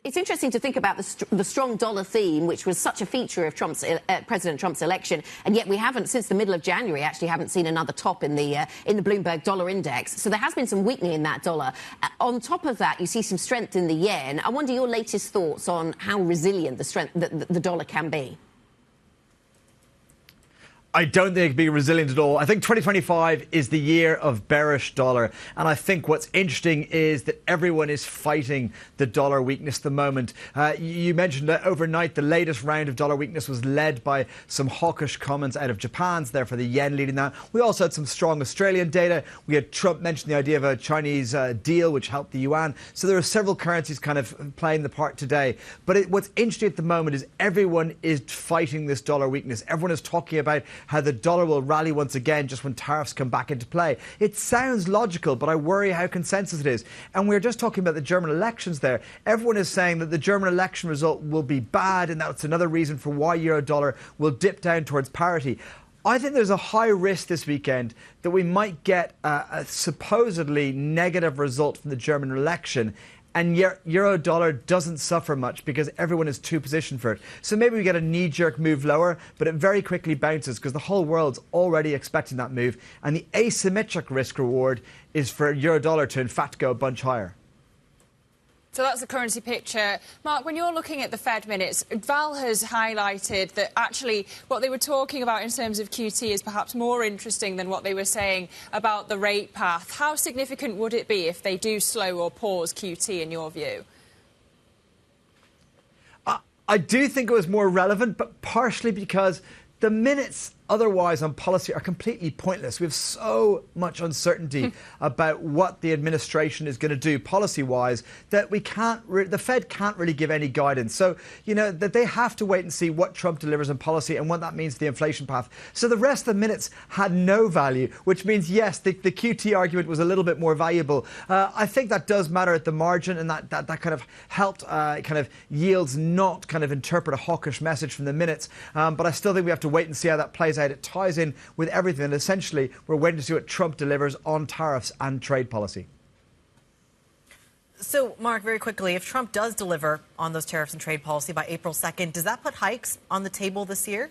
It's interesting to think about the strong dollar theme, which was such a feature of President Trump's election, and yet we haven't, since the middle of January, actually haven't seen another top in the Bloomberg dollar index. So there has been some weakening in that dollar. On top of that, you see some strength in the yen. I wonder your latest thoughts on how resilient the dollar can be. I don't think it can be resilient at all. I think 2025 is the year of bearish dollar. And I think what's interesting is that everyone is fighting the dollar weakness at the moment. You mentioned that overnight, the latest round of dollar weakness was led by some hawkish comments out of Japan. So therefore, the yen leading that. We also had some strong Australian data. We had Trump mention the idea of a Chinese deal, which helped the yuan. So there are several currencies kind of playing the part today. But what's interesting at the moment is everyone is fighting this dollar weakness. Everyone is talking about how the dollar will rally once again just when tariffs come back into play. It sounds logical, but I worry how consensus it is. And we're just talking about the German elections there. Everyone is saying that the German election result will be bad, and that's another reason for why euro-dollar will dip down towards parity. I think there's a high risk this weekend that we might get a supposedly negative result from the German election, and yet euro-dollar doesn't suffer much because everyone is too positioned for it. So maybe we get a knee-jerk move lower, but it very quickly bounces because the whole world's already expecting that move. And the asymmetric risk-reward is for euro-dollar to, in fact, go a bunch higher. So that's the currency picture. Mark, when you're looking at the Fed minutes, Val has highlighted that actually what they were talking about in terms of QT is perhaps more interesting than what they were saying about the rate path. How significant would it be if they do slow or pause QT in your view? I do think it was more relevant, but partially because the minutes otherwise on policy are completely pointless. We have so much uncertainty about what the administration is going to do policy-wise that we can't. The Fed can't really give any guidance. So, you know, that they have to wait and see what Trump delivers on policy and what that means to the inflation path. So the rest of the minutes had no value, which means, yes, the QT argument was a little bit more valuable. I think that does matter at the margin, and that kind of helped kind of yields not kind of interpret a hawkish message from the minutes. But I still think we have to wait and see how that plays out. It ties in with everything, and essentially we're waiting to see what Trump delivers on tariffs and trade policy. So, Mark, very quickly, if Trump does deliver on those tariffs and trade policy by April 2nd, does that put hikes on the table this year?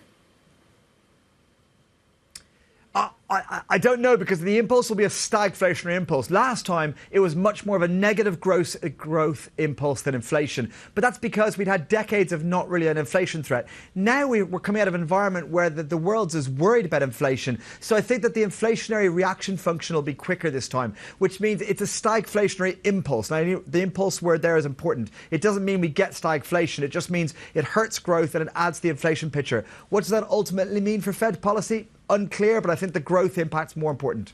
I don't know, because the impulse will be a stagflationary impulse. Last time, it was much more of a negative growth impulse than inflation. But that's because we'd had decades of not really an inflation threat. Now we're coming out of an environment where the world's is worried about inflation. So I think that the inflationary reaction function will be quicker this time, which means it's a stagflationary impulse. Now, the impulse word there is important. It doesn't mean we get stagflation. It just means it hurts growth and it adds to the inflation picture. What does that ultimately mean for Fed policy? Unclear, but I think the growth impact's more important.